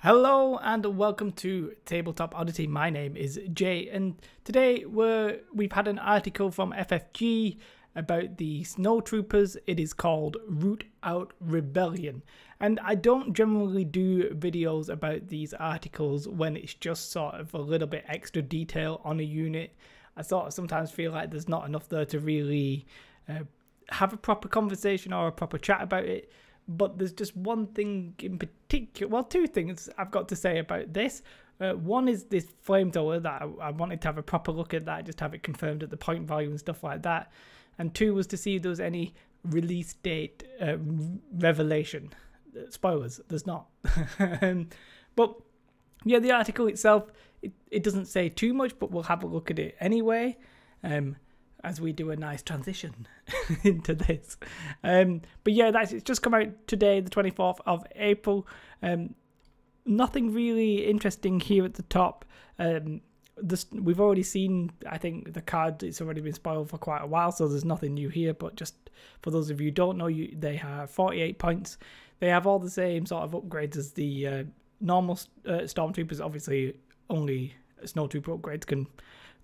Hello and welcome to Tabletop Oddity. My name is Jay, and today we've had an article from FFG about the Snowtroopers. It is called Root Out Rebellion, and I don't generally do videos about these articles when it's just sort of a little bit extra detail on a unit. I sort of sometimes feel like there's not enough there to really have a proper conversation or a proper chat about it. But there's just one thing in particular, well, two things I've got to say about this. One is this flamethrower that I wanted to have a proper look at that, just have it confirmed at the point value and stuff like that. And two was to see if there was any release date revelation. Spoilers, there's not. But yeah, the article itself, it doesn't say too much, but we'll have a look at it anyway. As we do a nice transition into this. But yeah, it's just come out today, the 24th of April. Nothing really interesting here at the top. We've already seen, I think, the card, it's already been spoiled for quite a while, so there's nothing new here. But just for those of you who don't know, they have 48 points. They have all the same sort of upgrades as the normal Stormtroopers. Obviously, only Snowtrooper upgrades can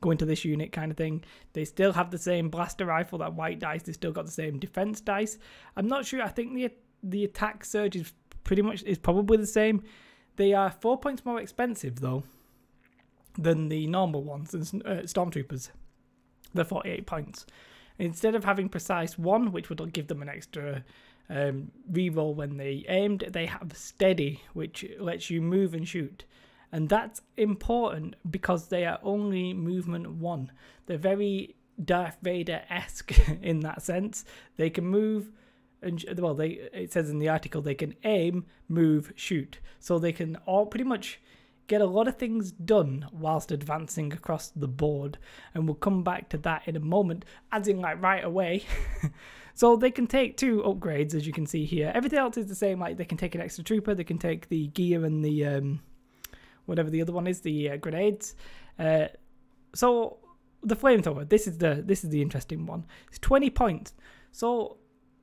go into this unit kind of thing. They still have the same blaster rifle, that white dice. They still got the same defense dice. I'm not sure. I think the attack surge is probably the same. They are 4 points more expensive though than the normal ones, Stormtroopers. They're 48 points. Instead of having precise 1, which would give them an extra reroll when they aimed, they have steady, which lets you move and shoot. And that's important because they are only movement 1. They're very Darth Vader-esque in that sense. They can move, and well, it says in the article they can aim, move, shoot. So they can all pretty much get a lot of things done whilst advancing across the board. And we'll come back to that in a moment, as in like right away. So they can take 2 upgrades, as you can see here. Everything else is the same. Like they can take an extra trooper, they can take the gear and the whatever the other one is, the grenades. So the flamethrower, this is the interesting one. It's 20 points. So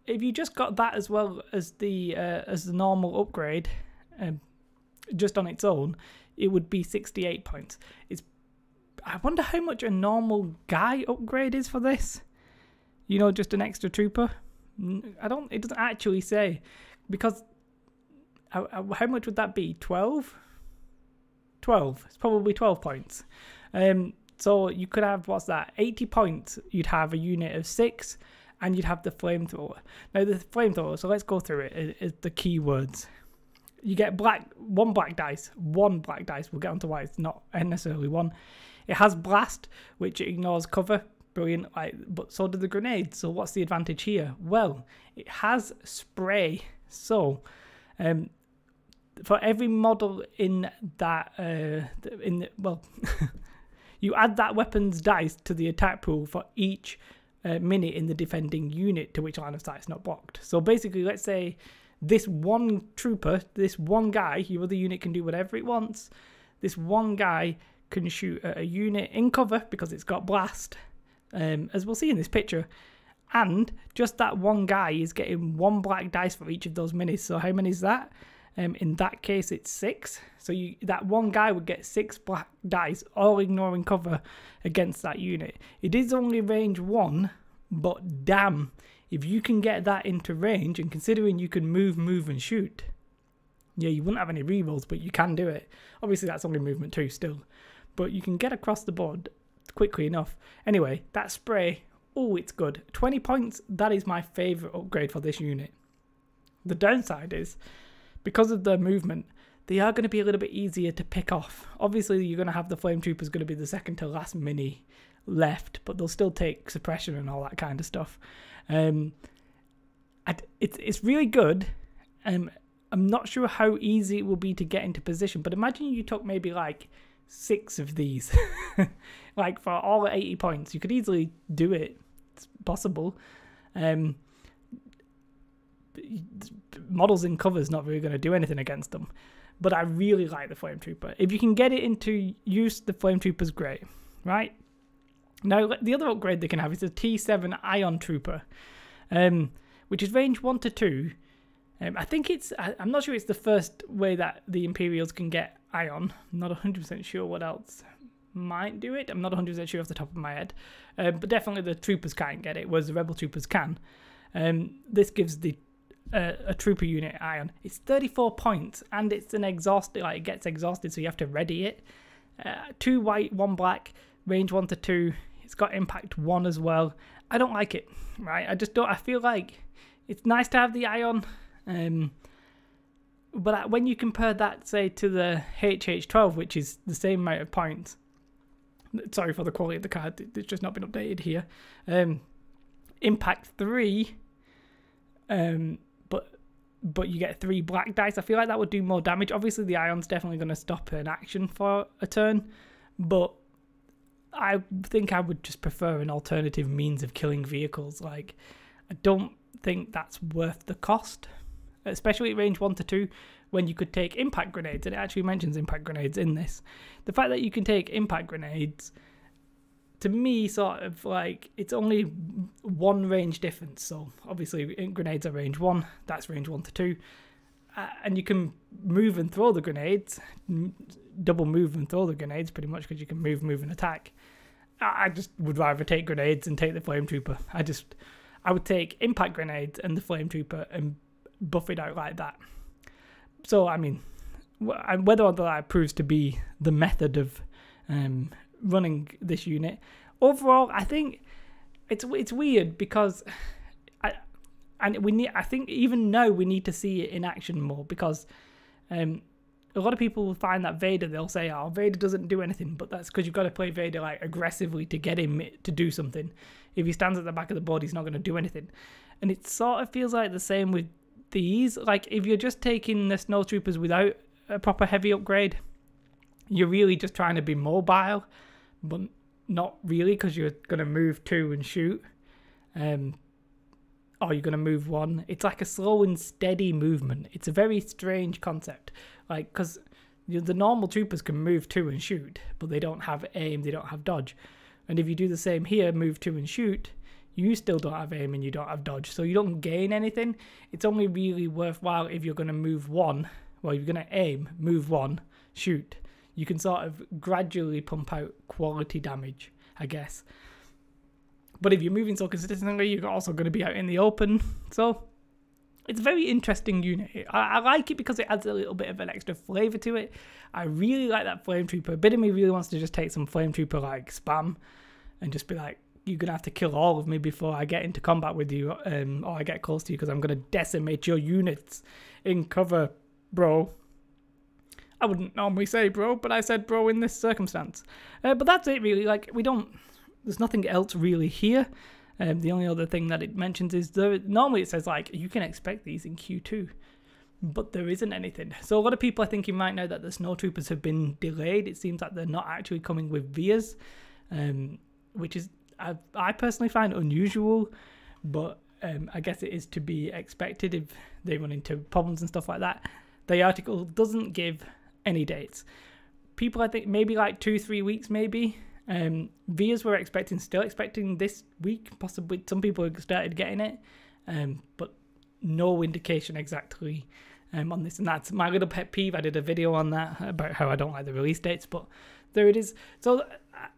if you just got that as well as the normal upgrade, just on its own, it would be 68 points. I wonder how much a normal guy upgrade is for this. You know, just an extra trooper. It doesn't actually say, because how much would that be? 12. It's probably 12 points. So you could have, 80 points. You'd have a unit of 6, and you'd have the flamethrower. Now the flamethrower, so let's go through it, is the keywords. You get one black dice. We'll get onto why it's not necessarily 1. It has blast, which ignores cover. Brilliant. But so do the grenades. So what's the advantage here? Well, it has spray. So for every model in that, you add that weapon's dice to the attack pool for each minute in the defending unit to which line of sight is not blocked. So basically, let's say this one trooper, this one guy, your other unit can do whatever it wants. This one guy can shoot at a unit in cover because it's got blast, as we'll see in this picture. And just that one guy is getting 1 black dice for each of those minis. So how many is that? In that case, it's 6. So that one guy would get 6 black dice, all ignoring cover against that unit. It is only range 1, but damn, if you can get that into range, and considering you can move, and shoot, yeah, you wouldn't have any rerolls, but you can do it. Obviously, that's only movement 2 still, but you can get across the board quickly enough. Anyway, that spray, oh, it's good. 20 points, that is my favourite upgrade for this unit. The downside is, because of their movement, they are going to be a little bit easier to pick off. Obviously, you're going to have the Flametroopers going to be the second to last mini left, but they'll still take suppression and all that kind of stuff. It's really good. I'm not sure how easy it will be to get into position, but imagine you took maybe like 6 of these, like for all 80 points. You could easily do it. It's possible. Models in cover is not really going to do anything against them, but I really like the Flametrooper. If you can get it into use, the Flametrooper's great, right? Now the other upgrade they can have is a T7 Ion Trooper, which is range 1 to 2, I think I'm not sure it's the first way that the Imperials can get ion. I'm not 100% sure what else might do it. I'm not 100% sure off the top of my head. But definitely the troopers can't get it, whereas the rebel troopers can. This gives the a trooper unit ion. It's 34 points, and it's an exhausted, like it gets exhausted, so you have to ready it. 2 white, 1 black, range 1 to 2. It's got impact 1 as well. I don't like it, right? I just don't. I feel like it's nice to have the ion, but when you compare that, say, to the HH12, which is the same amount of points. Sorry for the quality of the card; it's just not been updated here. Impact 3, but you get 3 black dice. I feel like that would do more damage. Obviously, the ion's definitely going to stop an action for a turn, but I think I would just prefer an alternative means of killing vehicles. Like, I don't think that's worth the cost, especially at range 1 to 2, when you could take impact grenades, and it actually mentions impact grenades in this. The fact that you can take impact grenades, to me, sort of like, it's only 1 range difference. So obviously grenades are range 1, that's range 1 to 2, and you can move and throw the grenades, double move and throw the grenades pretty much, because you can move and attack. I just would rather take grenades and take the Flametrooper. I would take impact grenades and the Flametrooper and buff it out like that. So I mean, whether or not that proves to be the method of running this unit, overall I think it's weird, because I think even now we need to see it in action more, because a lot of people will find that Vader, they'll say, oh, Vader doesn't do anything, but that's because you've got to play Vader like aggressively to get him to do something. If he stands at the back of the board, he's not going to do anything. And it sort of feels like the same with these. Like, if you're just taking the Snowtroopers without a proper heavy upgrade, you're really just trying to be mobile, but not really, because you're going to move 2 and shoot. Or you're going to move 1. It's like a slow and steady movement. It's a very strange concept. Like, because the normal troopers can move 2 and shoot, but they don't have aim, they don't have dodge. And if you do the same here, move 2 and shoot, you still don't have aim and you don't have dodge. So you don't gain anything. It's only really worthwhile if you're going to move 1. Well, you're going to aim, move 1, shoot. You can sort of gradually pump out quality damage, I guess. But if you're moving so consistently, you're also going to be out in the open. So it's a very interesting unit. I like it because it adds a little bit of an extra flavour to it. I really like that Flametrooper. A bit of me really wants to just take some Flametrooper like spam and just be like, you're going to have to kill all of me before I get into combat with you, or I get close to you, because I'm going to decimate your units in cover, bro. I wouldn't normally say bro, but I said bro in this circumstance. But that's it really. Like, there's nothing else really here. The only other thing that it mentions is normally it says like you can expect these in Q2, but there isn't anything. So a lot of people are thinking right now that the Snowtroopers have been delayed. It seems like they're not actually coming with vias, which is I personally find unusual, but I guess it is to be expected if they run into problems and stuff like that. The article doesn't give any dates. People, I think, maybe like 2-3 weeks maybe. Vias were still expecting this week, possibly. Some people have started getting it, but no indication exactly on this. And that's my little pet peeve. I did a video on that about how I don't like the release dates, but there it is. So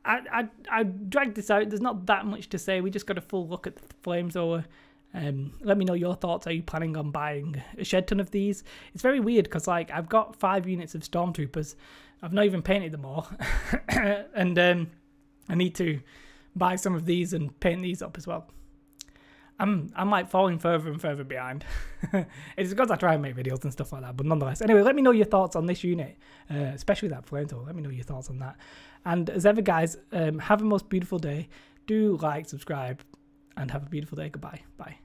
I dragged this out. There's not that much to say. We just got a full look at the Flamethrower. Let me know your thoughts. Are you planning on buying a shed ton of these? It's very weird because, like, I've got 5 units of Stormtroopers. I've not even painted them all. And I need to buy some of these and paint these up as well. I'm like falling further and further behind. It's because I try and make videos and stuff like that, but nonetheless. Anyway, let me know your thoughts on this unit, especially that Flamethrower. Let me know your thoughts on that. And as ever, guys, have a most beautiful day. Do like, subscribe, and have a beautiful day. Goodbye. Bye.